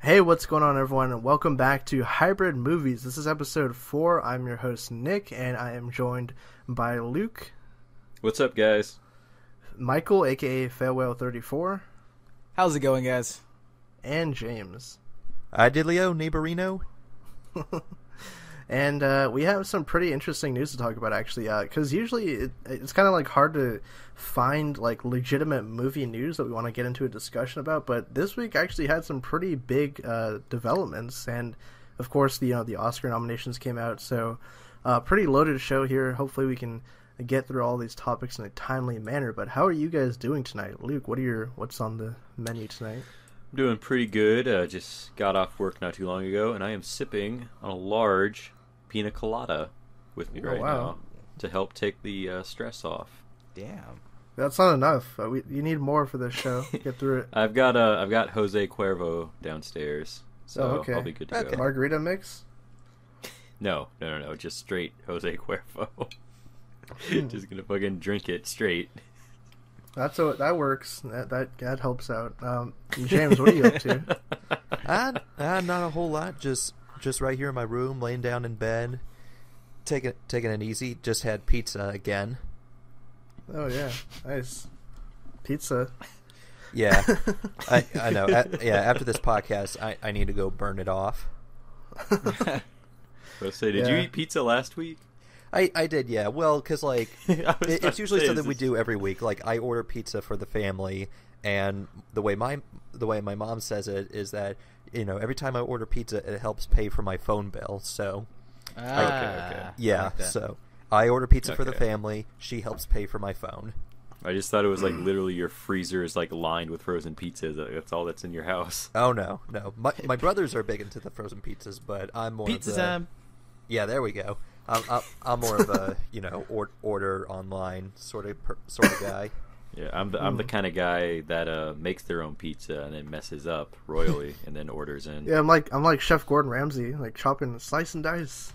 Hey, what's going on, everyone? And welcome back to Hybrid Movies. This is episode 4. I'm your host, Nick, and I am joined by Luke. What's up, guys? Michael, aka Failwhale34. How's it going, guys? And James. Idilio Neighborino. And we have some pretty interesting news to talk about, actually, because usually it's kind of like hard to find like legitimate movie news that we want to get into a discussion about, but this week actually had some pretty big developments, and of course the Oscar nominations came out, so pretty loaded show here. Hopefully we can get through all these topics in a timely manner. But how are you guys doing tonight? Luke, what's on the menu tonight? I'm doing pretty good. Just got off work not too long ago, and I am sipping on a large pina colada with me right now to help take the stress off. Damn, that's not enough. You need more for this show. Get through it. I've got Jose Cuervo downstairs, so okay. I'll be good to go. Margarita mix? No, just straight Jose Cuervo. Just gonna fucking drink it straight. That works. That helps out. James, what are you up to? Not a whole lot. Just right here in my room, laying down in bed, taking it easy. Just had pizza again. Oh yeah, nice pizza. Yeah, I know. After this podcast, I need to go burn it off. Let's say, did you eat pizza last week? I did, yeah. Well, because like it's usually something we do every week. Like I order pizza for the family, and the way my mom says it is that every time I order pizza, it helps pay for my phone bill. So okay. Yeah, like so I order pizza for the family. She helps pay for my phone. I just thought it was like literally your freezer is like lined with frozen pizzas. That's all that's in your house. Oh no. My brothers are big into the frozen pizzas, but I'm more pizza of the, time. Yeah, there we go. I'm more of a order online sort of guy. Yeah, I'm the kind of guy that makes their own pizza and then messes up royally and then orders in. Yeah, I'm like Chef Gordon Ramsay, like chopping, slice and dice,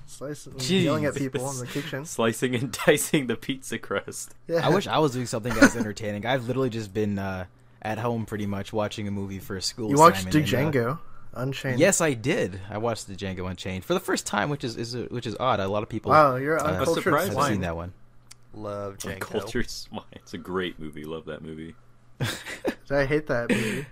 yelling at people in the kitchen, slicing and dicing the pizza crust. Yeah. I wish I was doing something as entertaining. I've literally just been at home pretty much watching a movie for a school. You watched assignment, Django Unchained? Yes, I did. I watched the Django Unchained for the first time, which is odd. A lot of people. Wow, you're uncultured surprised. I've swine. seen that one. Love Django. Cultured Swine. It's a great movie. Love that movie. I hate that movie.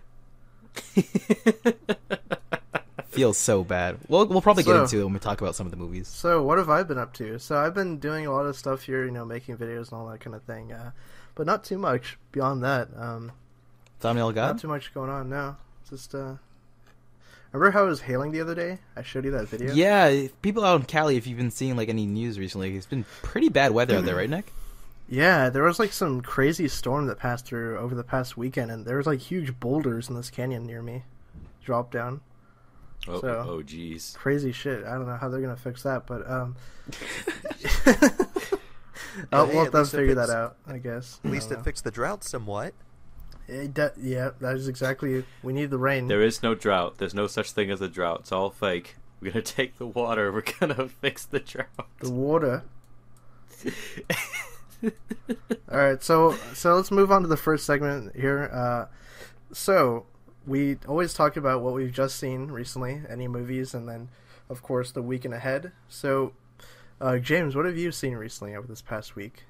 Feels so bad. We'll probably get into it when we talk about some of the movies. So what have I been up to? So I've been doing a lot of stuff here, making videos and all that kind of thing, but not too much beyond that. Thumbnail God? Not too much going on now. Just remember how I was hailing the other day? I showed you that video. Yeah, people out in Cali, if you've been seeing like any news recently, it's been pretty bad weather out there, right, Nick? Yeah, there was like some crazy storm that passed through over the past weekend, and there was like huge boulders in this canyon near me. Drop down. Oh, geez. Crazy shit. I don't know how they're gonna fix that, but we'll have to figure that out, I guess. At least it fixed the drought somewhat. Yeah, that is exactly. We need the rain. There is no drought. There's no such thing as a drought. It's all fake. We're gonna take the water. We're gonna fix the drought. The water. All right, so let's move on to the first segment here. So we always talk about what we've just seen recently, any movies, and then of course the weekend ahead. So, James, what have you seen recently over this past week?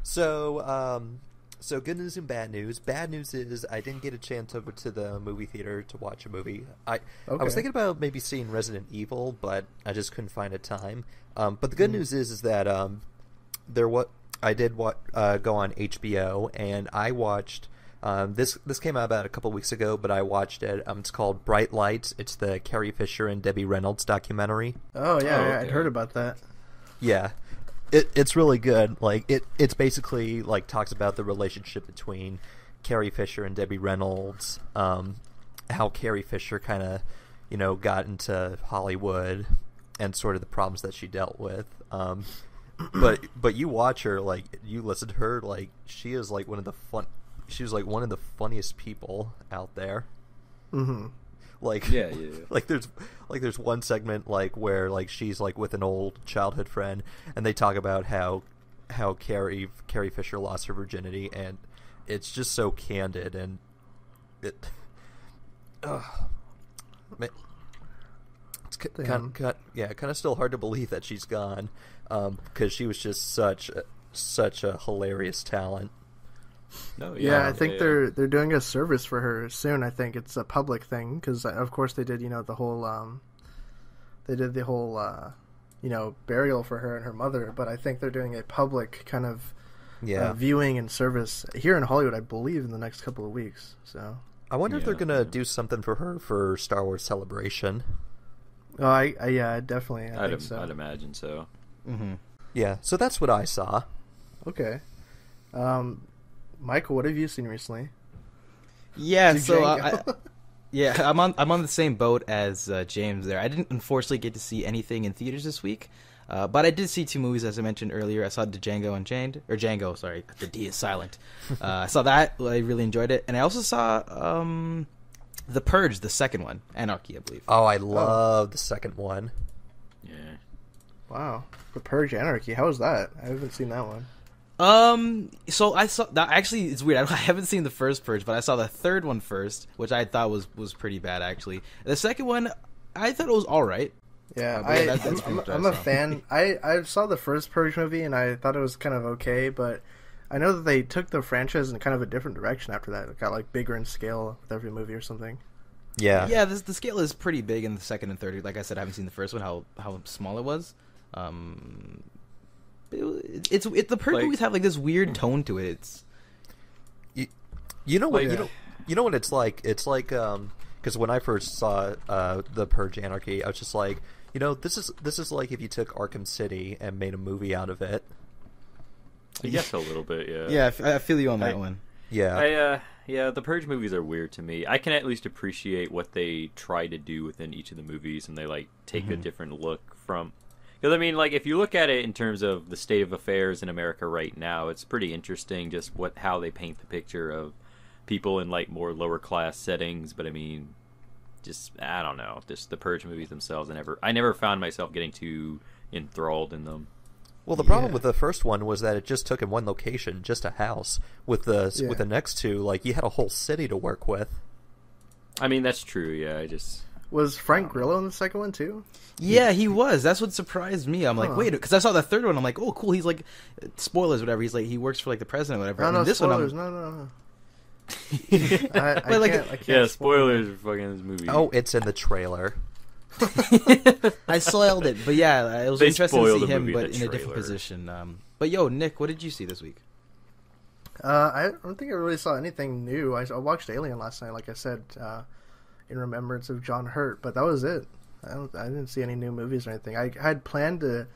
So good news and bad news. Bad news is I didn't get a chance over to the movie theater to watch a movie. I was thinking about maybe seeing Resident Evil, but I just couldn't find a time. But the good news is that I did go on HBO and I watched this came out about a couple weeks ago, but I watched it. It's called Bright Lights. It's the Carrie Fisher and Debbie Reynolds documentary. Oh yeah, okay. I'd heard about that. Yeah. It's really good. Like it's basically like talks about the relationship between Carrie Fisher and Debbie Reynolds, how Carrie Fisher kind of got into Hollywood and sort of the problems that she dealt with. But you watch her, like you listen to her, like she is like one of the funniest people out there. Mm-hmm. Like yeah. like there's one segment like where like she's like with an old childhood friend and they talk about how Carrie Fisher lost her virginity, and it's just so candid, and it It's kind of still hard to believe that she's gone, because she was just such a hilarious talent. No, I think they're doing a service for her soon. I think it's a public thing because, of course, they did the whole burial for her and her mother. But I think they're doing a public kind of viewing and service here in Hollywood, I believe, in the next couple of weeks. So I wonder if they're gonna do something for her for Star Wars Celebration. Oh, I definitely. I think so. I'd imagine so. Mm-hmm. Yeah, so that's what I saw. Okay. Michael, what have you seen recently? Yeah, so I'm on the same boat as James there. I didn't unfortunately get to see anything in theaters this week, but I did see 2 movies as I mentioned earlier. I saw Django Unchained, or Django, sorry, the D is silent. I saw that. I really enjoyed it, and I also saw The Purge, the second one, Anarchy, I believe. Oh, I love the second one. Yeah. Wow, The Purge, Anarchy. How was that? I haven't seen that one. So I saw that. Actually, it's weird. I haven't seen the first Purge, but I saw the third one first, which I thought was pretty bad. Actually, the second one, I thought it was all right. Yeah, I'm a fan. I saw the first Purge movie and I thought it was kind of okay, but I know that they took the franchise in kind of a different direction after that. It got like bigger in scale with every movie or something. Yeah. The scale is pretty big in the second and third. Like I said, I haven't seen the first one. How small it was. It's the Purge movies have like this weird tone to it. It's you know what it's like. It's like because when I first saw the Purge Anarchy, I was just like, this is like if you took Arkham City and made a movie out of it. I guess a little bit, yeah. Yeah, I feel you on that one. Yeah. The Purge movies are weird to me. I can at least appreciate what they try to do within each of the movies, and they like take a different look from. Because, I mean, like, if you look at it in terms of the state of affairs in America right now, it's pretty interesting just how they paint the picture of people in, like, more lower-class settings. But, I mean, just, I don't know. Just the Purge movies themselves, I never found myself getting too enthralled in them. Well, the problem with the first one was that it just took in one location, just a house. With the next two, like, you had a whole city to work with. I mean, that's true, yeah. Was Frank Grillo in the second one, too? Yeah, he was. That's what surprised me. I'm like, wait, because I saw the third one. I'm like, oh, cool. He's like, spoilers, whatever. He's like, he works for like the president, or whatever. No, this spoilers. One, no. I can't spoilers for fucking this movie. Oh, it's in the trailer. I soiled it, but yeah, it was interesting to see him, but in a different trailer. position. But yo, Nick, what did you see this week? I don't think I really saw anything new. I watched Alien last night, like I said, in remembrance of John Hurt, but that was it. I didn't see any new movies or anything. I had planned to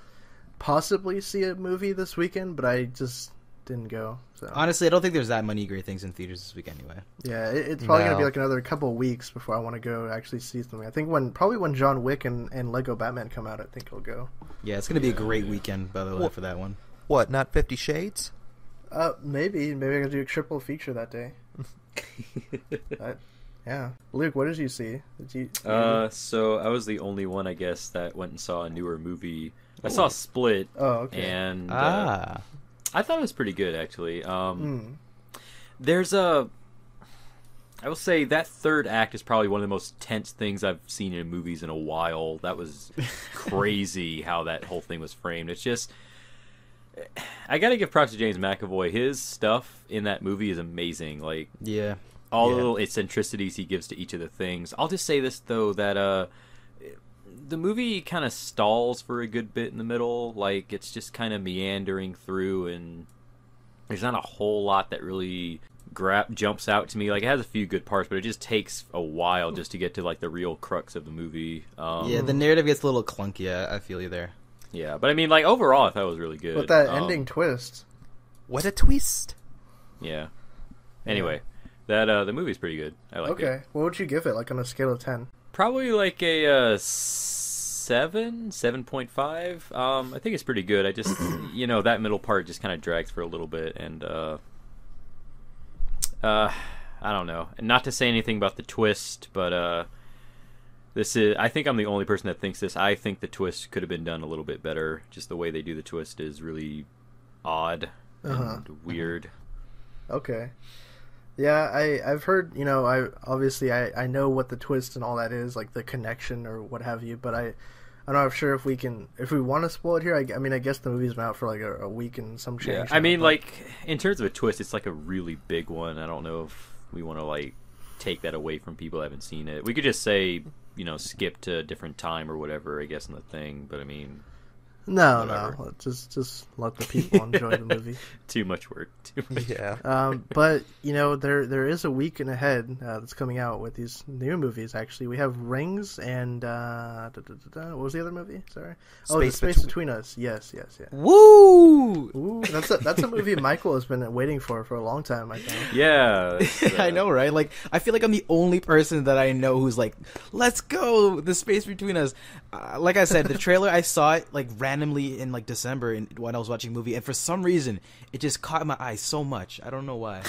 possibly see a movie this weekend, but I just didn't go. So honestly, I don't think there's that many great things in theaters this week anyway. Yeah, it's probably going to be like another couple of weeks before I want to go actually see something. I think when John Wick and Lego Batman come out, I think I'll go. Yeah, it's going to be a great weekend, by the way, for that one. What, not 50 Shades? Maybe I can do a triple feature that day. Yeah, Luke, what did you see? So I was the only one, I guess, that went and saw a newer movie. I saw Split. Oh, okay. And I thought it was pretty good, actually. There's I will say that third act is probably one of the most tense things I've seen in movies in a while. That was crazy how that whole thing was framed. It's just, I gotta give props to James McAvoy. His stuff in that movie is amazing. Like, yeah. All the little eccentricities he gives to each of the things. I'll just say this, though, that the movie kind of stalls for a good bit in the middle. Like, it's just kind of meandering through, and there's not a whole lot that really jumps out to me. Like, it has a few good parts, but it just takes a while just to get to, like, the real crux of the movie. Yeah, the narrative gets a little clunky. I feel you there. Yeah, but I mean, like, overall, I thought it was really good. But that ending twist. What a twist. Yeah. Anyway. The movie's pretty good. I like it. Okay. What would you give it, like on a scale of 10? Probably like a 7.5. I think it's pretty good. I just, that middle part just kind of drags for a little bit, and I don't know. And not to say anything about the twist, but I think I'm the only person that thinks this. I think the twist could have been done a little bit better. Just the way they do the twist is really odd and weird. Okay. Yeah, I've heard, I know what the twist and all that is, like the connection or what have you, but I'm not sure if we want to spoil it here. I mean, I guess the movie's been out for like a week and some change. Yeah, I mean, like, in terms of a twist, it's like a really big one. I don't know if we want to, like, take that away from people who haven't seen it. We could just say, skip to a different time or whatever, I guess, in the thing, but I mean... No. Just let the people enjoy the movie. Too much work. Yeah. But there is a week and ahead that's coming out with these new movies. Actually, we have Rings and what was the other movie? Sorry. The Space Between Us. Yes. Woo! Ooh, that's a movie Michael has been waiting for a long time. I think. Yeah. I know, right? Like, I feel like I'm the only person that I know who's like, "Let's go! The Space Between Us." Like I said, the trailer, I saw it like randomly in like December when I was watching a movie, and for some reason it just caught my eye so much. I don't know why.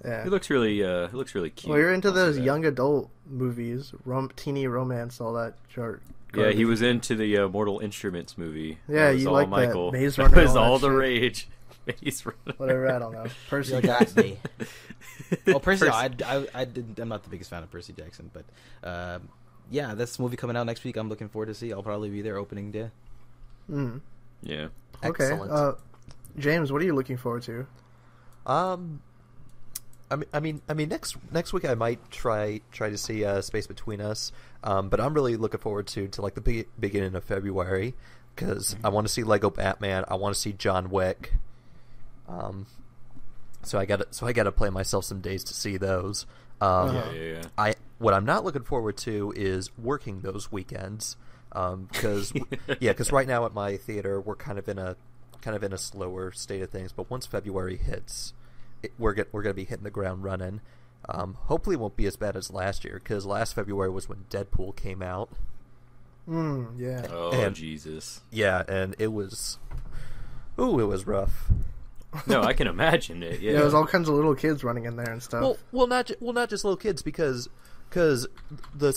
Yeah. It looks really cute. Well, you're into those young adult movies, teeny romance, all that short. Yeah, he was into the Mortal Instruments movie. Yeah, you like Michael. That Maze Runner. That was all the rage. Maze Runner. Whatever, I don't know. Percy Jackson. Me. Well, Percy. I'm not the biggest fan of Percy Jackson, but yeah, this movie coming out next week. I'm looking forward to see. I'll probably be there opening day. Mm. Yeah. Okay. Excellent. James, what are you looking forward to? I mean, next week I might try to see Space Between Us, but I'm really looking forward to like the beginning of February because I want to see Lego Batman. I want to see John Wick. So I got to play myself some days to see those. Yeah. What I'm not looking forward to is working those weekends. Because right now at my theater we're kind of in a slower state of things. But once February hits, we're gonna be hitting the ground running. Hopefully, it won't be as bad as last year because last February was when Deadpool came out. Yeah. Oh, Jesus. Yeah, and it was rough. No, I can imagine it. Yeah, there was all kinds of little kids running in there and stuff. Well, not just little kids because the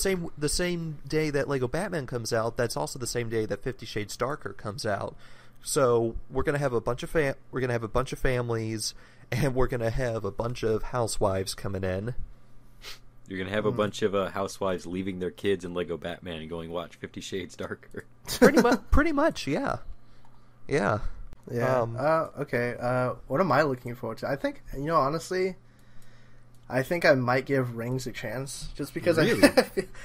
same day that Lego Batman comes out, that's also the same day that 50 Shades Darker comes out. So we're gonna have a bunch of families, and we're gonna have a bunch of housewives coming in. You're gonna have a bunch of housewives leaving their kids in Lego Batman and going watch 50 Shades Darker. Pretty much, yeah. Yeah. Okay. What am I looking forward to? I think, honestly, I think I might give Rings a chance, just because really?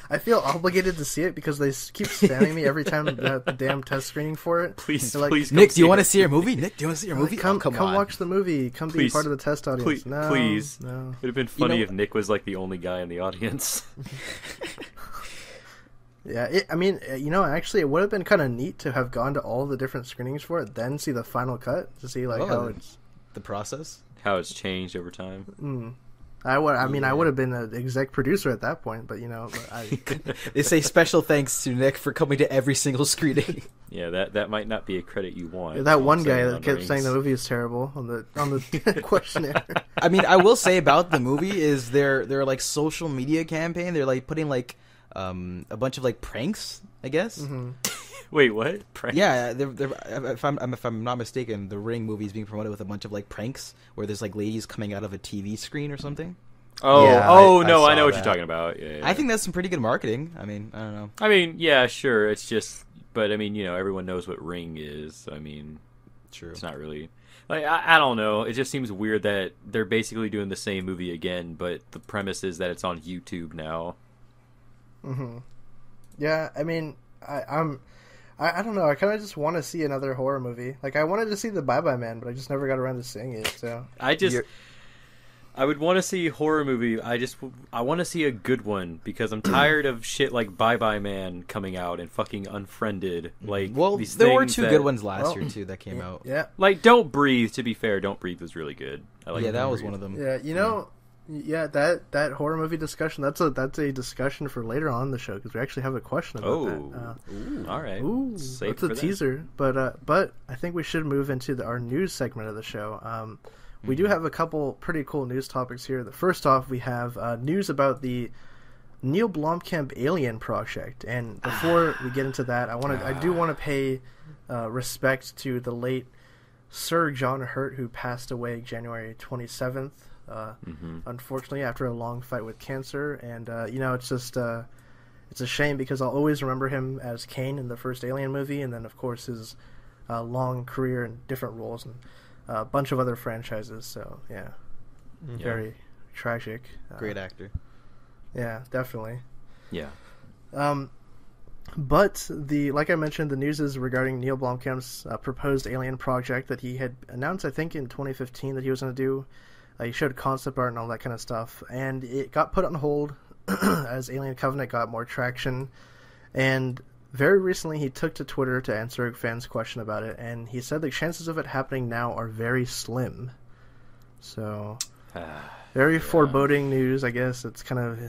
I feel obligated to see it because they keep spamming me every time the damn test screening for it. Please, like, please, Nick, do you want to see your movie? Come watch the movie. Come be part of the test audience. Please. No. It would have been funny if Nick was like the only guy in the audience. Yeah, actually, it would have been kind of neat to have gone to all the different screenings for it, then see the final cut to see how it's the process, how it's changed over time. I would have been an exec producer at that point, but they say special thanks to Nick for coming to every single screening. Yeah, that might not be a credit you want. That one guy that kept saying the movie is terrible on the questionnaire. I mean, I will say about the movie is their like social media campaign. They're like putting like a bunch of like pranks, I guess. Mm-hmm. Wait, what? Pranks? Yeah, if I'm not mistaken, the Ring movie is being promoted with a bunch of like pranks where there's like ladies coming out of a TV screen or something. Oh, yeah, no, I know what you're talking about. Yeah. I think that's some pretty good marketing. I mean, I don't know. I mean, yeah, sure. It's just, but I mean, everyone knows what Ring is. I mean, true. It's not really like I don't know. It just seems weird that they're basically doing the same movie again, but the premise is that it's on YouTube now. Mm-hmm. Yeah, I mean, I don't know. I kind of just want to see another horror movie. Like, I wanted to see the Bye Bye Man, but I just never got around to seeing it. So I would want to see a horror movie. I want to see a good one because I'm tired of shit like Bye Bye Man coming out and fucking Unfriended. Like, there were two good ones last year too that came out. Yeah, like Don't Breathe. To be fair, Don't Breathe was really good. That was one of them. Yeah, Yeah, that horror movie discussion, that's a discussion for later on in the show, because we actually have a question about that. All right. That's a teaser. But I think we should move into our news segment of the show. We do have a couple pretty cool news topics here. First off, we have news about the Neil Blomkamp Alien project. And before we get into that, I do want to pay respect to the late Sir John Hurt, who passed away January 27th unfortunately, after a long fight with cancer. And, it's just, it's a shame because I'll always remember him as Kane in the first Alien movie, and then, of course, his long career in different roles and a bunch of other franchises. So, yeah, very tragic. Great actor. Yeah, definitely. Yeah. But like I mentioned, the news is regarding Neil Blomkamp's proposed Alien project that he had announced, I think, in 2015 that he was going to do. He showed concept art and all that kind of stuff, and it got put on hold as Alien Covenant got more traction. And very recently, he took to Twitter to answer a fan's question about it, and he said the chances of it happening now are very slim. So, very foreboding news, I guess. It's kind of...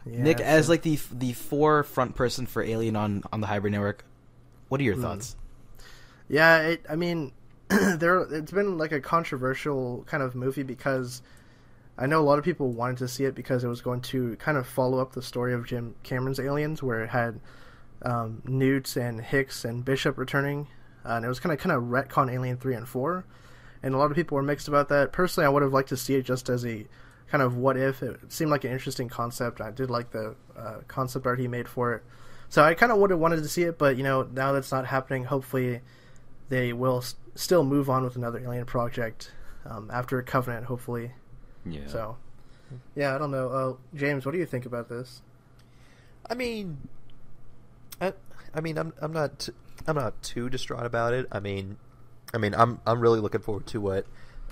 Yeah, Nick, as like the forefront person for Alien on the Hybrid Network, what are your thoughts? Yeah, it's been like a controversial kind of movie because I know a lot of people wanted to see it because it was going to kind of follow up the story of Jim Cameron's Aliens, where it had Newt and Hicks and Bishop returning, and it was kind of retcon Alien 3 and 4, and a lot of people were mixed about that. Personally, I would have liked to see it just as a kind of what if. It seemed like an interesting concept. I did like the concept art he made for it. So I kind of would have wanted to see it, but, now that's not happening, hopefully they will still move on with another Alien project after Covenant, hopefully. Yeah. So, yeah, I don't know. James, what do you think about this? I'm not too distraught about it. I'm really looking forward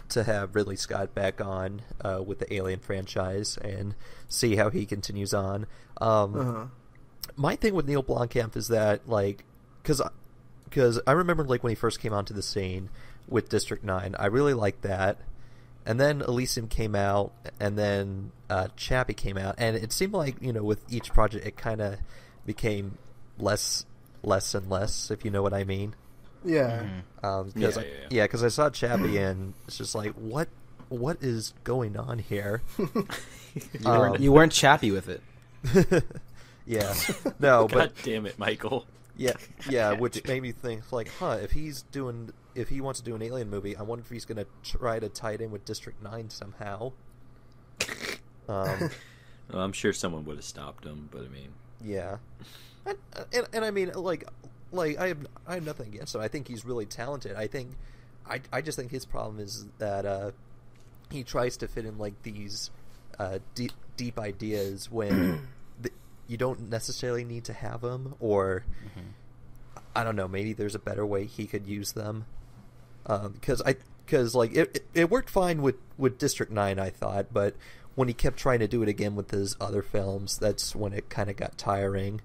to have Ridley Scott back on with the Alien franchise and see how he continues on. My thing with Neil Blomkamp is that, because I remember, when he first came onto the scene with District 9, I really liked that. And then Elysium came out, and then Chappie came out, and it seemed like, with each project, it kind of became less and less, if you know what I mean. Yeah. Because I saw Chappie and it's just like, what is going on here? You weren't Chappie with it. Yeah. No, God damn it, Michael. Yeah, which made me think, if he wants to do an Alien movie, I wonder if he's going to try to tie it in with District 9 somehow. Well, I'm sure someone would have stopped him, but I mean... Yeah. And I mean, I have nothing against him. I think he's really talented. I just think his problem is that he tries to fit in these deep ideas when you don't necessarily need to have them, or I don't know. Maybe there's a better way he could use them. Because it worked fine with District 9, I thought, but when he kept trying to do it again with his other films, that's when it kind of got tiring.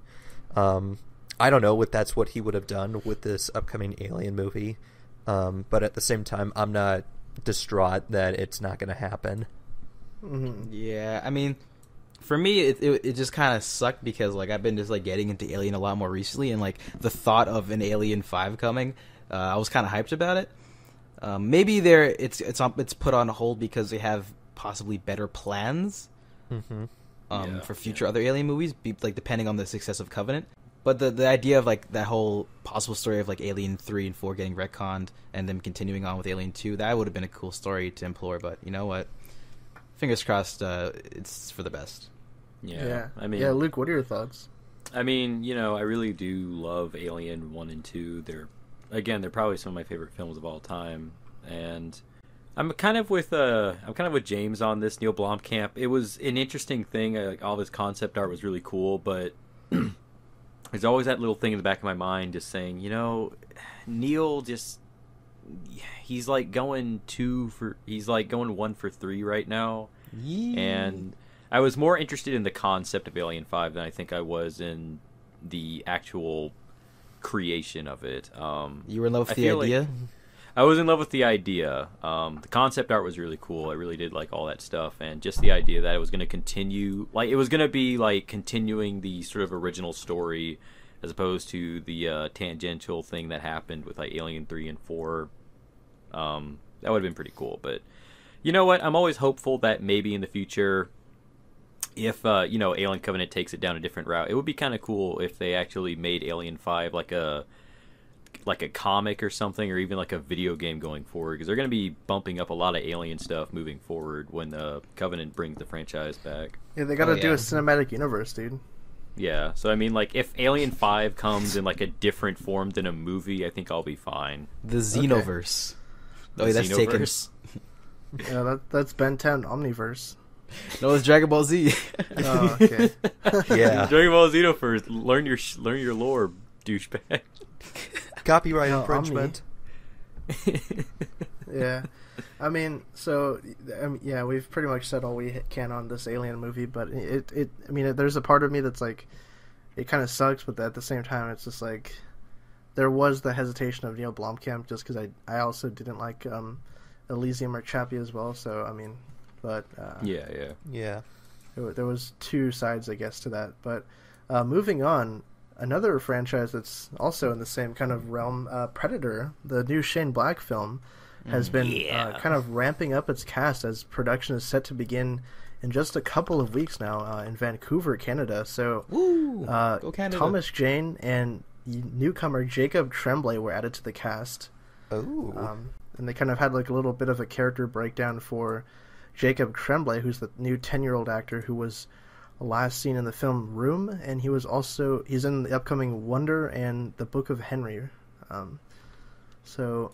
I don't know if that's what he would have done with this upcoming Alien movie, but at the same time, I'm not distraught that it's not going to happen. Yeah, I mean, for me, it just kind of sucked because I've been just getting into Alien a lot more recently, and the thought of an Alien 5 coming, I was kind of hyped about it. Maybe it's put on hold because they have possibly better plans for future other Alien movies, depending on the success of Covenant. But the idea of that whole possible story of Alien 3 and 4 getting retconned and them continuing on with Alien 2, that would have been a cool story to implore. But you know what? Fingers crossed, it's for the best. Yeah. I mean, Luke, what are your thoughts? I mean, I really do love Alien 1 and 2. They're probably some of my favorite films of all time, and I'm kind of with James on this. Neil Blomkamp. It was an interesting thing. All this concept art was really cool, but there's always that little thing in the back of my mind just saying, Neil he's going 1 for 3 right now. Yeah. And I was more interested in the concept of Alien 5 than I think I was in the actual creation of it. You were in love with the idea? I was in love with the idea. The concept art was really cool. I really did like all that stuff, and just the idea that it was going to continue, it was going to be continuing the sort of original story, as opposed to the tangential thing that happened with Alien 3 and 4. That would have been pretty cool. But you know what? I'm always hopeful that maybe in the future, if Alien Covenant takes it down a different route, it would be kind of cool if they actually made Alien 5 like a comic or something, or even like a video game going forward, because they're going to be bumping up a lot of Alien stuff moving forward when the Covenant brings the franchise back. Yeah, they got to do a cinematic universe, dude. Yeah, so I mean, like, if Alien 5 comes in like a different form than a movie, I think I'll be fine. The Xenoverse. Okay. Oh, that's Xenoverse? taken. Yeah, that's Ben 10 Omniverse. No, it's Dragon Ball Z. Oh, okay. Yeah. Dragon Ball Xenoverse. Learn your lore, douchebag. Copyright infringement. Yeah. I mean, so yeah, we've pretty much said all we can on this Alien movie, but I mean, there's a part of me that's like, it kind of sucks, but at the same time, it's just like, there was the hesitation of Neil Blomkamp, just because I also didn't like Elysium or Chappie as well, so I mean, but yeah. There was two sides, I guess, to that. But moving on, another franchise that's also in the same kind of realm, Predator, the new Shane Black film, has been kind of ramping up its cast as production is set to begin in just a couple of weeks now in Vancouver, Canada. So go Canada. Thomas Jane and newcomer Jacob Tremblay were added to the cast. Oh. And they kind of had like a little bit of a character breakdown for Jacob Tremblay, who's the new 10-year-old actor who was last seen in the film Room, and he's in the upcoming Wonder and the Book of Henry. So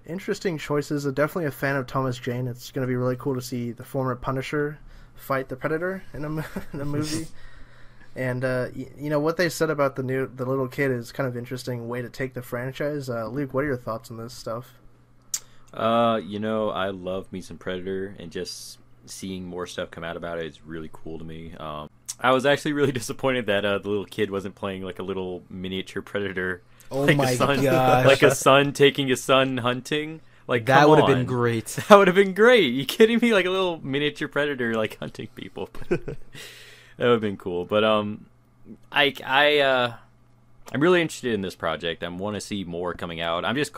interesting choices. I'm definitely a fan of Thomas Jane. It's going to be really cool to see the former Punisher fight the Predator in a movie. And you know what they said about the little kid is kind of interesting way to take the franchise. Luke, what are your thoughts on this stuff? You know, I love me some Predator, and just seeing more stuff come out about it is really cool to me. I was actually really disappointed that the little kid wasn't playing like a little miniature Predator. Oh like my gosh! gosh! Like a son taking his son hunting. Like that would have been great. That would have been great. You kidding me? Like a little miniature Predator, like hunting people. That would have been cool. But I'm really interested in this project. I want to see more coming out. I'm just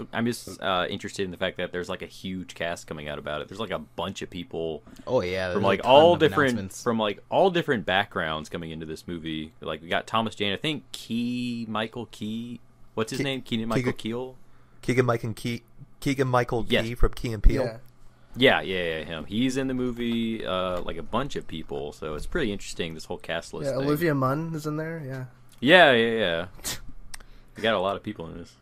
interested in the fact that there's like a huge cast coming out about it. There's like a bunch of people. Oh yeah, from like all different backgrounds coming into this movie. Like we got Thomas Jane. I think Michael Key. What's his name? Keegan-Michael Key from Key and Peele. Yeah, him. He's in the movie, like a bunch of people, so it's pretty interesting, this whole cast list thing. Olivia Munn is in there, Yeah. We got a lot of people in this.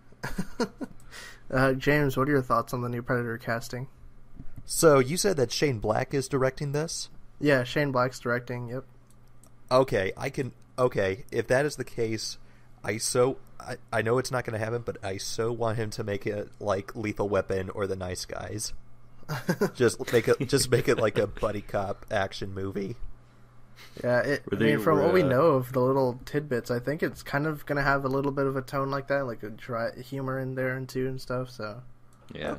James, what are your thoughts on the new Predator casting? So, you said that Shane Black is directing this? Yeah, Shane Black's directing, yep. Okay, if that is the case, I know it's not going to happen, but I so want him to make it like Lethal Weapon or The Nice Guys. just make it like a buddy cop action movie. Yeah, from what we know of the little tidbits, I think it's kind of going to have a little bit of a tone like that, like a dry humor in there and too and stuff. So yeah,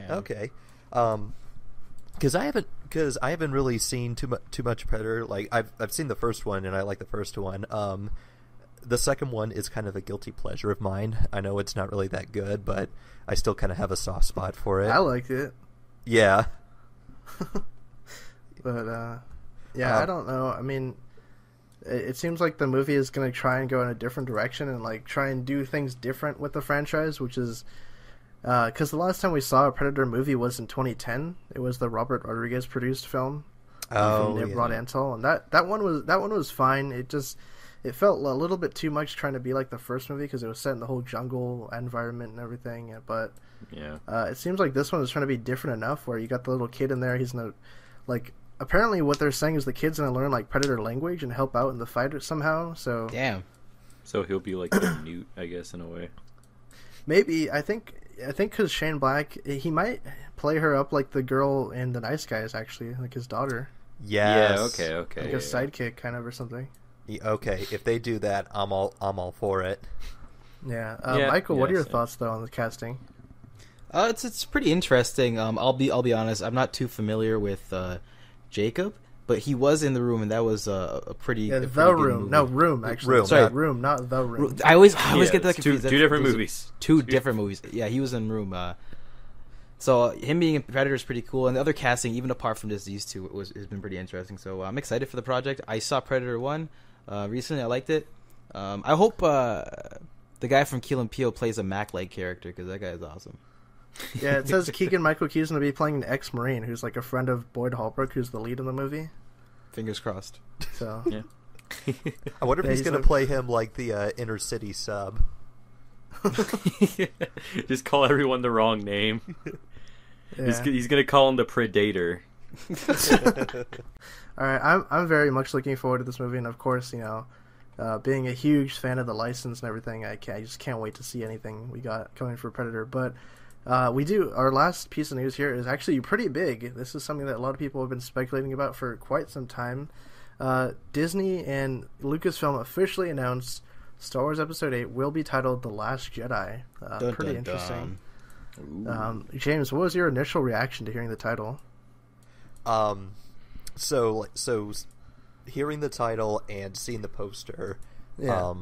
okay. Because I haven't really seen too much Predator. Like I've seen the first one and I like the first one. The second one is kind of a guilty pleasure of mine. I know it's not really that good, but I still kind of have a soft spot for it. I liked it. Yeah. But I don't know. I mean, it seems like the movie is going to try and go in a different direction and like try and do things different with the franchise, which is because the last time we saw a Predator movie was in 2010. It was the Robert Rodriguez produced film from ObiWan Anthology, and that one was fine. It felt a little bit too much trying to be like the first movie because it was set in the whole jungle environment and everything. But it seems like this one is trying to be different enough where you got the little kid in there. He's no like. Apparently, what they're saying is the kid's gonna learn like Predator language and help out in the fight somehow. So damn. So he'll be like a Newt, I guess, in a way. Maybe I think because Shane Black, he might play her up like the girl in The Nice Guys, actually, like his daughter. Yes. Yeah. Okay. Like a sidekick, kind of, or something. Okay, if they do that, I'm all for it. Yeah. Michael, what are your thoughts though on the casting? It's pretty interesting. I'll be honest. I'm not too familiar with Jacob, but he was in The Room, and that was a pretty The pretty Room. movie. No, Room actually. Room. Sorry, Room, not The Room. I always get that confused. Two different movies. Two different movies. Yeah, he was in Room. So him being in Predator is pretty cool, and the other casting, even apart from these two, has been pretty interesting. So I'm excited for the project. I saw Predator 1 recently. I liked it. I hope the guy from Key and Peele plays a Mac-like character because that guy is awesome. Yeah, it says Keegan-Michael Key's going to be playing an ex-Marine who's like a friend of Boyd Holbrook, who's the lead in the movie. Fingers crossed. So Yeah. I wonder if he's going to play him like the inner city sub. Just call everyone the wrong name. Yeah. He's going to call him the Predator. All right, I'm very much looking forward to this movie, and of course, being a huge fan of the license and everything, I just can't wait to see anything we got coming for Predator. But our last piece of news here is actually pretty big. This is something that a lot of people have been speculating about for quite some time. Disney and Lucasfilm officially announced Star Wars Episode 8 will be titled The Last Jedi. Pretty interesting. James, what was your initial reaction to hearing the title? So hearing the title and seeing the poster, Yeah.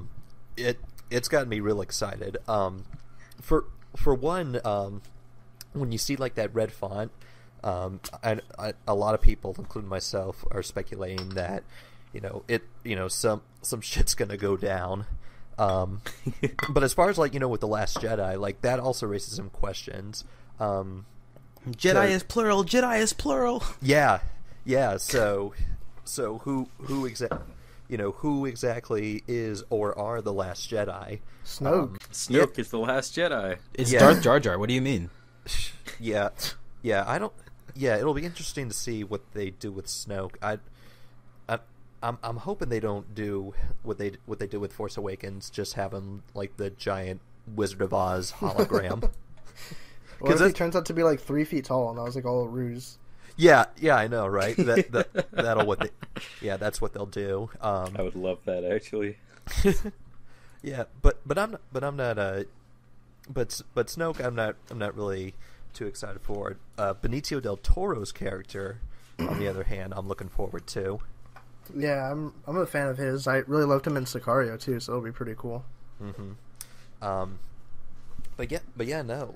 It's gotten me real excited. For one, when you see like that red font, a lot of people, including myself, are speculating that some shit's gonna go down. But as far as with the Last Jedi, like that also raises some questions. Jedi is plural. Jedi is plural. Yeah. So who exactly is or are the Last Jedi? Snoke. Snoke is the Last Jedi. It's Darth Jar Jar. What do you mean? Yeah. I don't. Yeah, it'll be interesting to see what they do with Snoke. I'm hoping they don't do what they did with Force Awakens, just have him like the giant Wizard of Oz hologram. Because it turns out to be like 3 feet tall, and that was like all a ruse. Yeah, I know, right? That's what they'll do. I would love that actually. Yeah, but Snoke, I'm not really too excited for it. Benicio del Toro's character, on the other hand, I'm looking forward to. Yeah, I'm a fan of his. I really loved him in Sicario too, so it'll be pretty cool. Mm-hmm. But yeah, no,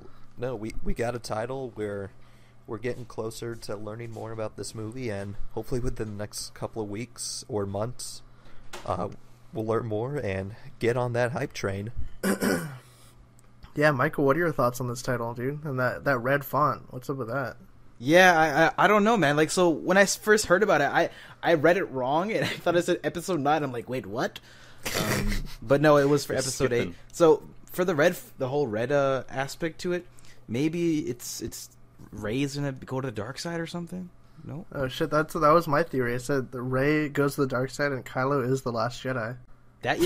we got a title. We're getting closer to learning more about this movie, and hopefully within the next couple of weeks or months, we'll learn more and get on that hype train. Yeah, Michael, what are your thoughts on this title, dude? And that red font, what's up with that? Yeah, I don't know, man. Like, so when I first heard about it, I read it wrong, and I thought it said episode 9. I'm like, wait, what? But no, it was for episode 8. So for the whole red aspect to it, maybe it's Rey's gonna go to the dark side or something. No. Oh shit, that was my theory. I said that Rey goes to the dark side and Kylo is the Last Jedi. That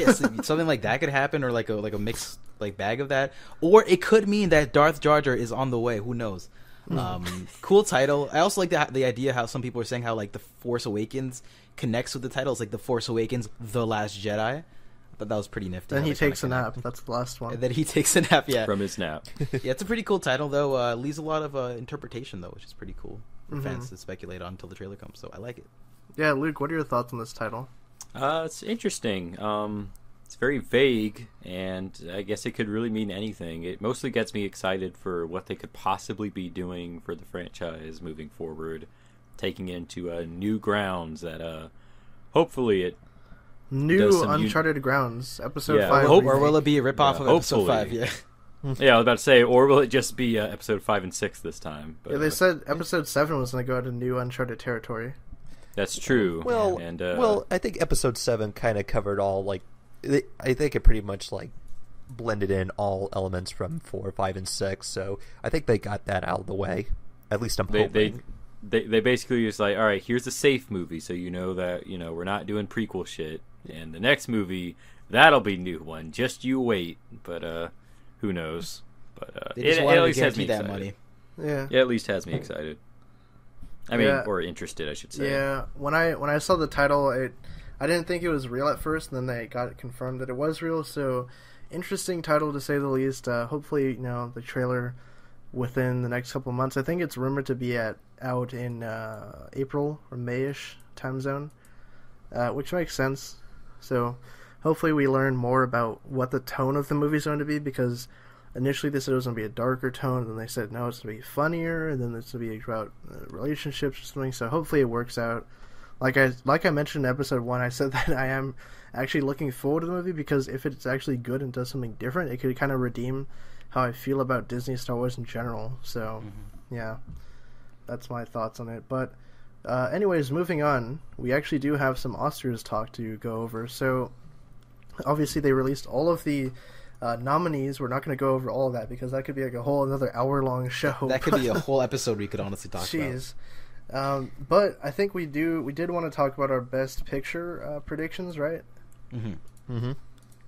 something like that could happen, or like a mixed like bag of that, or it could mean that Darth Jar Jar is on the way. Who knows? Cool title. I also like the idea how some people are saying how like the Force Awakens connects with the title. It's like the Force Awakens, The Last Jedi. I thought that was pretty nifty. Then he takes a nap. That's the last one. And then he takes a nap. Yeah, from his nap. Yeah, it's a pretty cool title though. Leaves a lot of interpretation though, which is pretty cool for fans to speculate on until the trailer comes. So I like it. Yeah, Luke, what are your thoughts on this title? It's interesting. It's very vague, and I guess it could really mean anything. It mostly gets me excited for what they could possibly be doing for the franchise moving forward, taking it into new grounds that hopefully it new uncharted grounds. Episode 5, or will it be a ripoff of episode 5? Yeah. Yeah, I was about to say, or will it just be episode 5 and 6 this time? But, yeah, they said episode 7 was going to go into new uncharted territory. That's true. Well, I think episode 7 kind of covered all I think it pretty much blended in all elements from 4, 5, and 6. So I think they got that out of the way. At least I'm hoping. They basically just all right, here's a safe movie, so you know that we're not doing prequel shit, and the next movie that'll be new one. Just you wait. But who knows? But it at least has me excited. Money. Yeah, at least has me excited. I mean, or interested, I should say. Yeah, when I saw the title, I didn't think it was real at first, and then they got it confirmed that it was real. So, interesting title to say the least. Hopefully, the trailer within the next couple of months. I think it's rumored to be out in April or May-ish time zone, which makes sense. So, hopefully, we learn more about what the tone of the movie is going to be, because initially they said it was going to be a darker tone, and then they said no, it's going to be funnier, and then it's going to be about relationships or something. So, hopefully, it works out like I mentioned in episode 1, I said that I am actually looking forward to the movie because if it's actually good and does something different, it could kind of redeem how I feel about Disney Star Wars in general. So, yeah, that's my thoughts on it. But anyways, moving on, we actually do have some Oscars talk to go over. So, obviously, they released all of the nominees. We're not going to go over all of that because that could be like a whole another hour-long show. That could be a whole episode we could honestly talk about. But I think we did want to talk about our Best Picture predictions, right?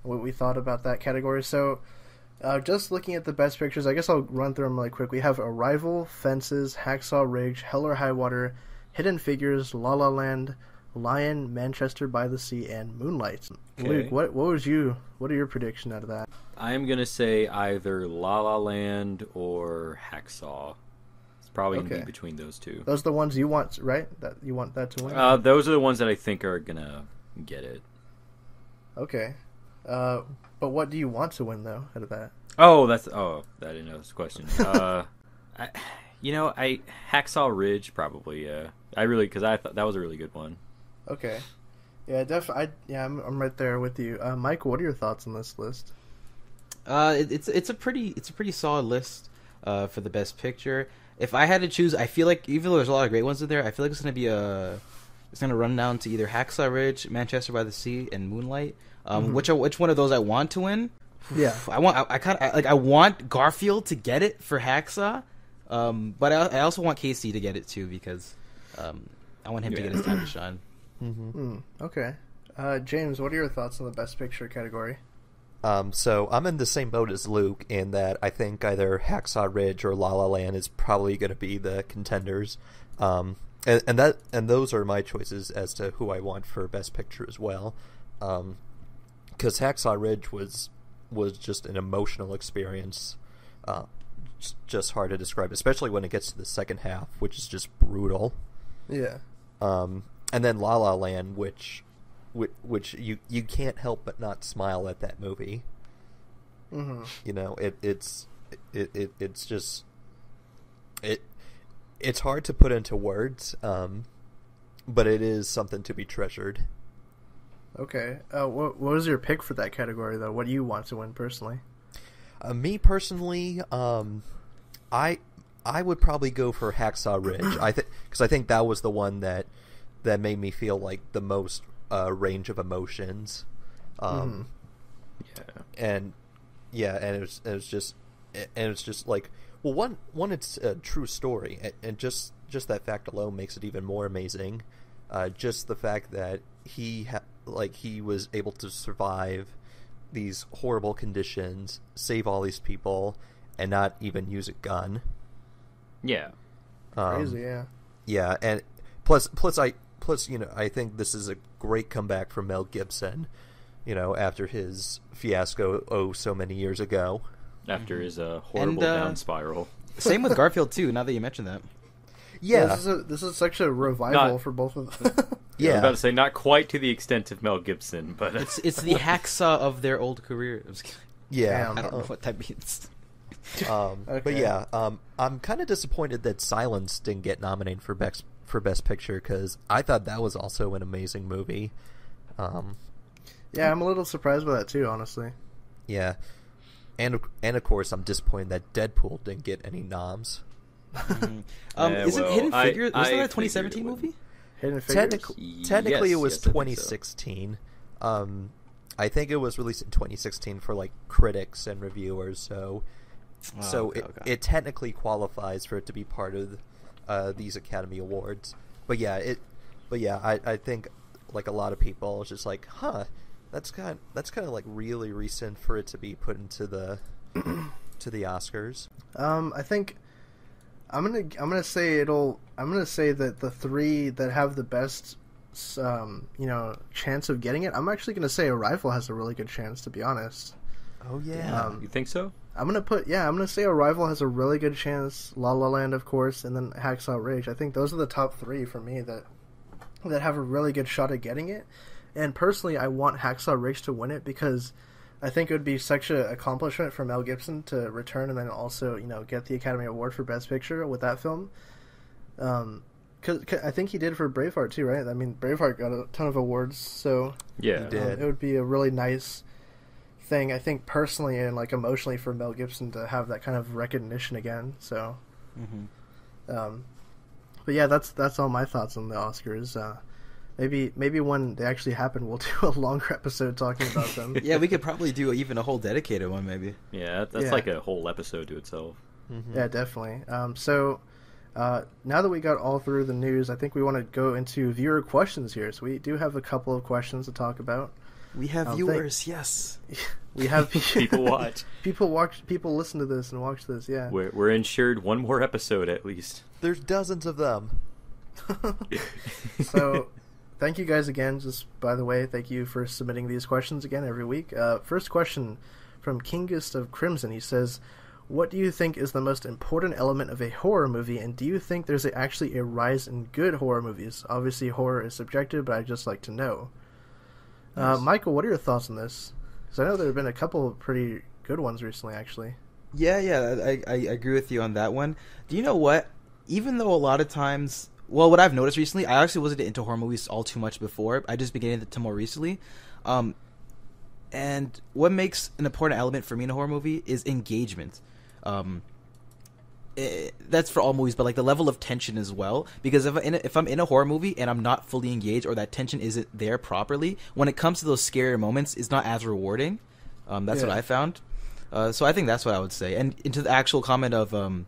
What we thought about that category. So, just looking at the Best Pictures, I guess I'll run through them really quick. We have Arrival, Fences, Hacksaw Ridge, Hell or High Water, Hidden Figures, La La Land, Lion, Manchester by the Sea, and Moonlight. Okay. Luke, what are your predictions out of that? I'm gonna say either La La Land or Hacksaw. It's probably gonna be between those two. Those are the ones you want, right? That you want that to win? Those are the ones that I think are gonna get it. Okay. But what do you want to win though out of that? I didn't know this question. Hacksaw Ridge probably. Because I thought that was a really good one. Okay. Yeah, definitely. I'm right there with you. Mike, what are your thoughts on this list? It's a pretty solid list for the Best Picture. If I had to choose, I feel like even though there's a lot of great ones in there, I feel like it's gonna run down to either Hacksaw Ridge, Manchester by the Sea, and Moonlight. Which one of those I want to win? Yeah, I want Garfield to get it for Hacksaw, but I also want Casey to get it too because I want him to get his time to shine. Okay, James, what are your thoughts on the Best Picture category? So I'm in the same boat as Luke in that I think either Hacksaw Ridge or La La Land is probably going to be the contenders. And those are my choices as to who I want for Best Picture as well. Because Hacksaw Ridge was just an emotional experience. Just hard to describe, especially when it gets to the second half, which is just brutal. Yeah. And then La La Land, which you can't help but not smile at that movie. You know, it's just it's hard to put into words, but it is something to be treasured. Okay. What was your pick for that category though? What do you want to win personally? Me personally, I would probably go for Hacksaw Ridge. Because I think that was the one that made me feel like the most range of emotions. And it was just like, well, one it's a true story, and just that fact alone makes it even more amazing. Just the fact that he was able to survive these horrible conditions, save all these people, and not even use a gun. Yeah. Crazy, yeah. Yeah, and plus, I think this is a great comeback from Mel Gibson, after his fiasco so many years ago. After his horrible down spiral. Same with Garfield, too, now that you mention that. Yeah. This is such a revival for both of them. Yeah. I was about to say, not quite to the extent of Mel Gibson, but... It's the hacksaw of their old career. Yeah. I don't know what that means. Okay. But yeah, I'm kind of disappointed that Silence didn't get nominated for Best Picture, because I thought that was also an amazing movie. Yeah, I'm a little surprised by that too, honestly. Yeah. And of course, I'm disappointed that Deadpool didn't get any noms. Isn't Hidden Figures... Was that a 2017 movie? Hidden Figures? Technically, it was 2016. I think it was released in 2016 for like critics and reviewers, so it technically qualifies for it to be part of these Academy Awards. But I think like a lot of people it's just like, that's kind of like really recent for it to be put into the to the Oscars. I think I'm gonna say that the three that have the best chance of getting it, I'm actually gonna say Arrival has a really good chance, to be honest. Oh yeah. You think so? I'm gonna say Arrival has a really good chance, La La Land of course, and then Hacksaw Ridge. I think those are the top three for me that have a really good shot at getting it. And personally, I want Hacksaw Ridge to win it because I think it would be such an accomplishment for Mel Gibson to return and then also, get the Academy Award for Best Picture with that film. Cause I think he did for Braveheart too, right? I mean, Braveheart got a ton of awards, so yeah, it would be a really nice thing, I think, personally and like emotionally for Mel Gibson to have that kind of recognition again. So, but yeah, that's all my thoughts on the Oscars. Maybe when they actually happen, we'll do a longer episode talking about them. Yeah, we could probably do even a whole dedicated one, maybe. Yeah, that's like a whole episode to itself. Yeah, definitely. So now that we got all through the news, I think we want to go into viewer questions here. So we do have a couple of questions to talk about. We have viewers, yes. We have people watch. People listen to this and watch this. Yeah, we're insured one more episode at least. There's dozens of them. So, thank you guys again. Just by the way, thank you for submitting these questions again every week. First question from Kingest of Crimson. He says, "What do you think is the most important element of a horror movie, and do you think there's actually a rise in good horror movies? Obviously, horror is subjective, but I'd just like to know." Nice. Michael, what are your thoughts on this? Because I know there have been a couple of pretty good ones recently, actually. Yeah, I agree with you on that one. Do you know what? Even though a lot of times, well, what I've noticed recently, I actually wasn't into horror movies all too much before. I just began into more recently. And what makes an important element for me in a horror movie is engagement. That's for all movies, but like the level of tension as well. Because if I'm in a horror movie and I'm not fully engaged or that tension isn't there properly, when it comes to those scarier moments, it's not as rewarding. That's what I found. So I think that's what I would say. And into the actual comment of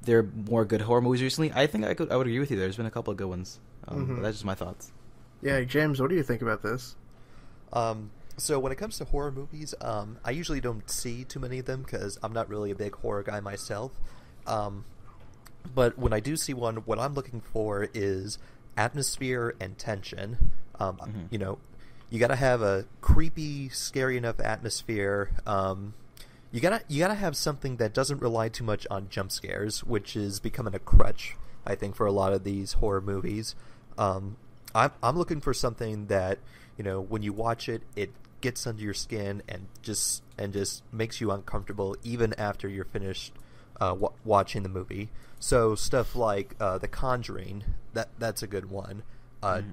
there are more good horror movies recently, I think I would agree with you. There's been a couple of good ones. But that's just my thoughts. Yeah, James, what do you think about this? So when it comes to horror movies, I usually don't see too many of them because I'm not really a big horror guy myself. But when I do see one, what I'm looking for is atmosphere and tension. You know, you gotta have a creepy, scary enough atmosphere. You gotta have something that doesn't rely too much on jump scares, which is becoming a crutch, I think, for a lot of these horror movies. I'm looking for something that, you know, when you watch it, it gets under your skin and just makes you uncomfortable even after you're finished watching the movie. So stuff like The Conjuring, that's a good one.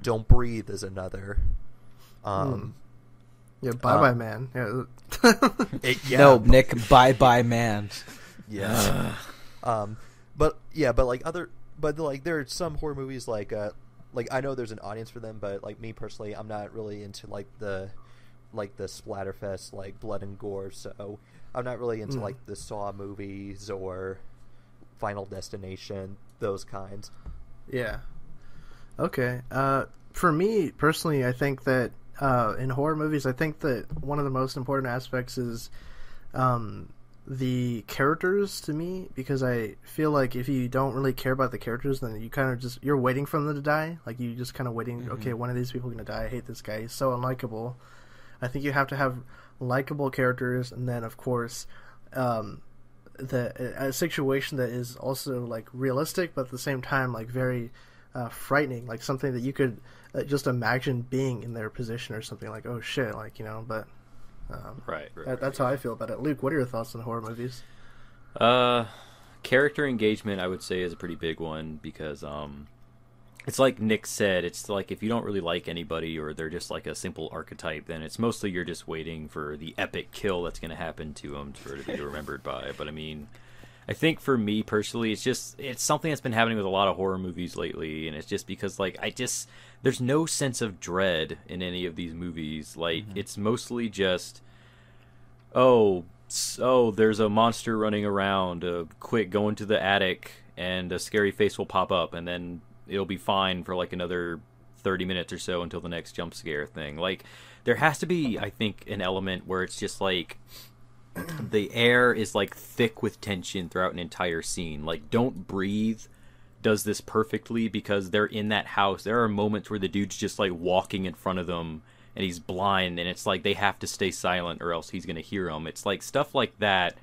Don't Breathe is another. Yeah, Bye Man. Yeah. No, Nick, Bye Man. Yeah. But there are some horror movies like I know there's an audience for them, but like me personally, I'm not really into like the splatterfest, like blood and gore. So I'm not really into like the Saw movies or Final Destination, those kinds. Yeah. Okay. For me personally, I think that in horror movies, I think that one of the most important aspects is the characters to me, because I feel like if you don't really care about the characters, then you kind of you're waiting for them to die. Like you just kind of waiting. Okay, one of these people is gonna die. I hate this guy. He's so unlikable. I think you have to have likable characters, and then of course, a situation that is also like realistic, but at the same time like very frightening, like something that you could just imagine being in their position or something, like, oh shit, like, you know. But right. That's how I feel about it. Luke, what are your thoughts on horror movies? Character engagement, I would say, is a pretty big one, because it's like Nick said, it's like if you don't really like anybody or they're just like a simple archetype, then it's mostly you're just waiting for the epic kill that's going to happen to them for to be remembered by. But I mean, I think for me personally, it's something that's been happening with a lot of horror movies lately, and it's just because like there's no sense of dread in any of these movies. Like it's mostly just, oh, there's a monster running around, quick, go into the attic and a scary face will pop up, and then it'll be fine for like another 30 minutes or so until the next jump scare thing. Like there has to be, I think, an element where it's just like the air is like thick with tension throughout an entire scene. Like Don't Breathe does this perfectly, because they're in that house. There are moments where the dude's just like walking in front of them and he's blind, and it's like they have to stay silent or else he's going to hear them. It's like stuff like that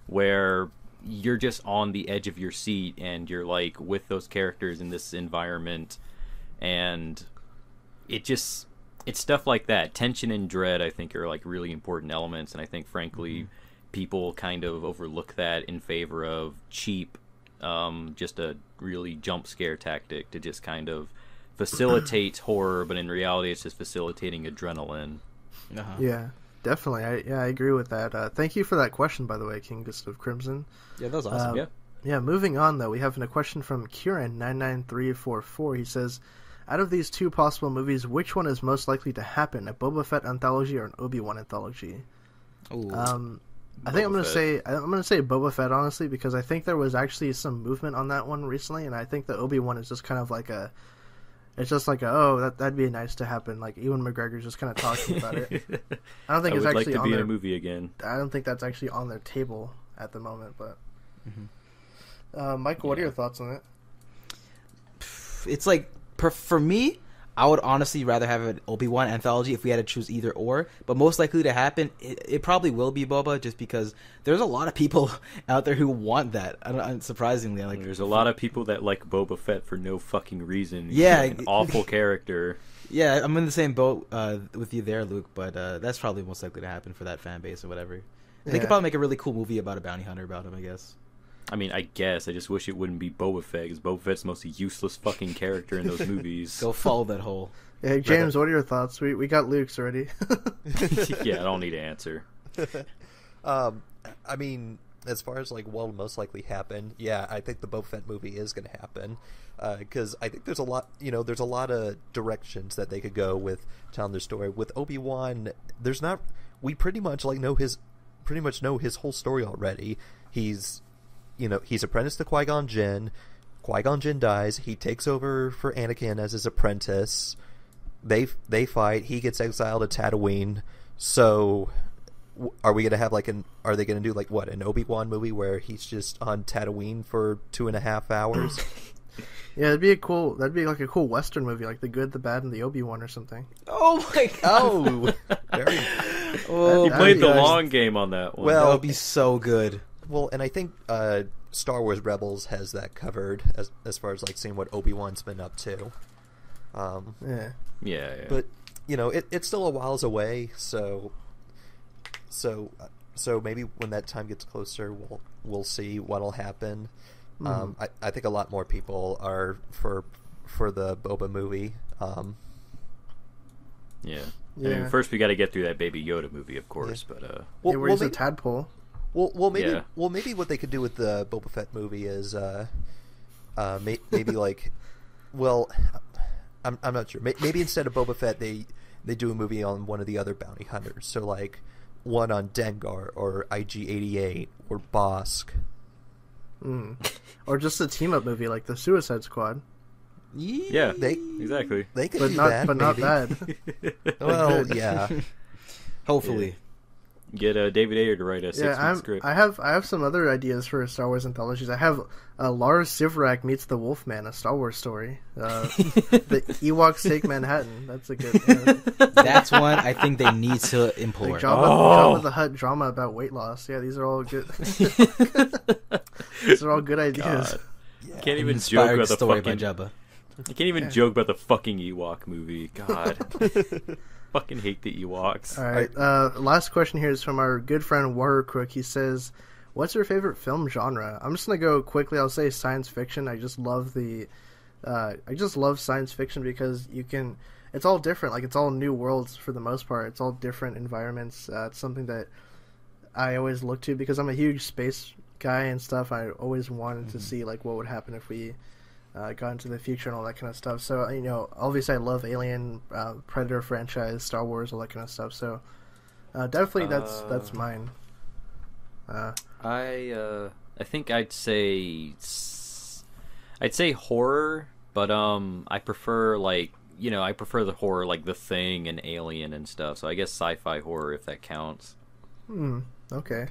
where you're just on the edge of your seat and you're like with those characters in this environment, and it's stuff like that. Tension and dread, I think, are like really important elements, and I think frankly people kind of overlook that in favor of cheap just a really jump scare tactic to just kind of facilitate horror, but in reality it's just facilitating adrenaline. Uh-huh. Yeah, definitely. I agree with that. Thank you for that question, by the way, King of Crimson. Yeah, that was awesome. Yeah, moving on, though, we have a question from Kieran99344. He says, out of these two possible movies, which one is most likely to happen, a Boba Fett anthology or an Obi-Wan anthology? Ooh. I think I'm gonna say Boba Fett, honestly, because I think there was actually some movement on that one recently, and I think the Obi-Wan is just kind of like that'd be nice to happen. Like Ewan McGregor's just kind of talking about it. I don't think it's actually like to be in a movie again. I don't think that's actually on their table at the moment. But Michael, what are your thoughts on it? It's like for me, I would honestly rather have an Obi-Wan anthology if we had to choose either or. But most likely to happen, it probably will be Boba, just because there's a lot of people out there who want that. Surprisingly, like there's a lot of people that like Boba Fett for no fucking reason. Yeah, He's an awful character. Yeah, I'm in the same boat with you there, Luke. But that's probably most likely to happen for that fan base or whatever. They could probably make a really cool movie about a bounty hunter about him, I guess. I mean, I guess. I just wish it wouldn't be Boba Fett, because Boba Fett's the most useless fucking character in those movies. Go follow that hole. Hey, James, what are your thoughts? We got Luke's already. Yeah, I don't need to answer. I mean, as far as like what will most likely happen, yeah, I think the Boba Fett movie is going to happen, because I think there's a lot, there's a lot of directions that they could go with telling their story. With Obi-Wan, we pretty much know his whole story already. He's apprenticed to Qui-Gon Jinn. Qui-Gon Jinn dies. He takes over for Anakin as his apprentice. They fight. He gets exiled to Tatooine. So, are we gonna have are they gonna do an Obi-Wan movie where he's just on Tatooine for 2.5 hours? Yeah, that'd be a cool Western movie, like The Good, the Bad, and the Obi-Wan or something. Oh my god! Very. He played the long game on that one. Well, that would be so good. Well, and I think Star Wars Rebels has that covered as far as seeing what Obi-Wan's been up to. Yeah. But it's still a whiles away, so maybe when that time gets closer, we'll see what'll happen. I think a lot more people are for the Boba movie. Yeah. I mean, first we got to get through that Baby Yoda movie, of course. Yeah. But where he's a tadpole. Maybe what they could do with the Boba Fett movie is maybe I'm not sure. Maybe instead of Boba Fett, they do a movie on one of the other bounty hunters. So one on Dengar or IG-88 or Bosk. Or just a team up movie like the Suicide Squad. Yeah, exactly. They could do that, but not bad. Well, yeah. Hopefully. Yeah. Get David Ayer to write a 6-week script. I have some other ideas for Star Wars anthologies. I have Lars Sivrak meets the Wolfman, a Star Wars story. The Ewoks take Manhattan. That's a good. That's one I think they need to implore. Jabba the Hutt drama about weight loss. Yeah, these are all good. These are all good ideas. Yeah. Can't even joke about the fucking Jabba. You can't even joke about the fucking Ewok movie. God. Fucking hate the Ewoks. All right. Last question here is from our good friend Warrior Crook. He says, "What's your favorite film genre?" I'm just gonna go quickly. I'll say science fiction. I just love science fiction because it's all different. It's all new worlds for the most part. It's all different environments. It's something that I always look to because I'm a huge space guy and stuff. I always wanted to see what would happen if we got into the future and all that kind of stuff. So obviously I love Alien, Predator franchise, Star Wars, all that kind of stuff. So definitely that's mine. I think I'd say horror, but I prefer I prefer the horror like The Thing and Alien and stuff. So I guess sci-fi horror, if that counts. Okay.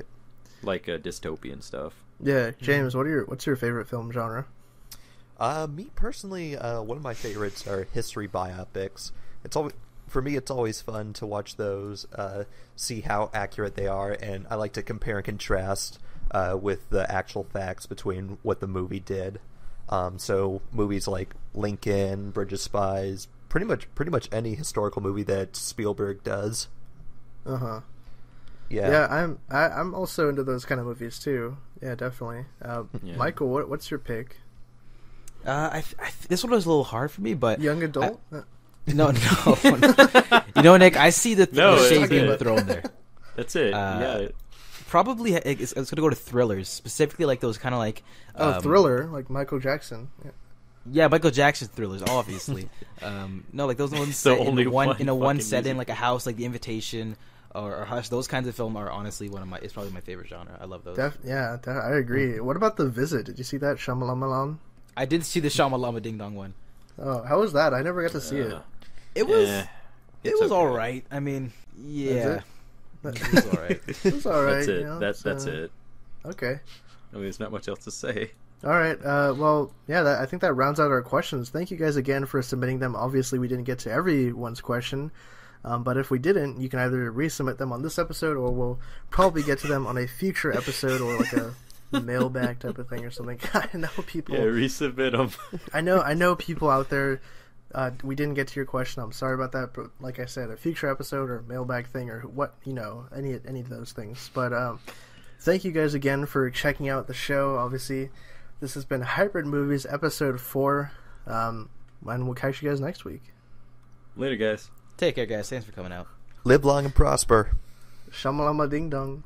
Like dystopian stuff. Yeah, James, what's your favorite film genre? Me personally, one of my favorites are history biopics. For me, it's always fun to watch those, see how accurate they are, and I like to compare and contrast with the actual facts between what the movie did. So movies like Lincoln, Bridge of Spies, pretty much any historical movie that Spielberg does. Yeah, I'm also into those kind of movies too. Yeah, definitely. Michael, what's your pick? This one was a little hard for me, but young adult. No. Nick, I see the shade being thrown there. That's it. Probably it's going to go to thrillers, specifically like those kind of like thriller, like Michael Jackson. Yeah, Michael Jackson thrillers, obviously. No, like those ones set in a one set in like a house, like The Invitation or Hush. Those kinds of film are honestly it's probably my favorite genre. I love those. I agree. What about The Visit? Did you see that? Shyamalan? I did see the Shamalama Ding Dong one. Oh, how was that? I never got to see it. It was all right. I mean, yeah. It was all right. It was all right. That's it. That's it. Okay. I mean, there's not much else to say. All right. Well, yeah, I think that rounds out our questions. Thank you guys again for submitting them. Obviously, we didn't get to everyone's question, but if we didn't, you can either resubmit them on this episode, or we'll probably get to them on a future episode, or like a mailbag type of thing or something. I know people. Yeah, resubmit them. I know people out there. We didn't get to your question. I'm sorry about that, but like I said, a future episode or mailbag thing or what, any of those things. But thank you guys again for checking out the show. Obviously, this has been Hybrid Movies episode 4, and we'll catch you guys next week. Later, guys. Take care, guys. Thanks for coming out. Live long and prosper. Shamalama ding dong.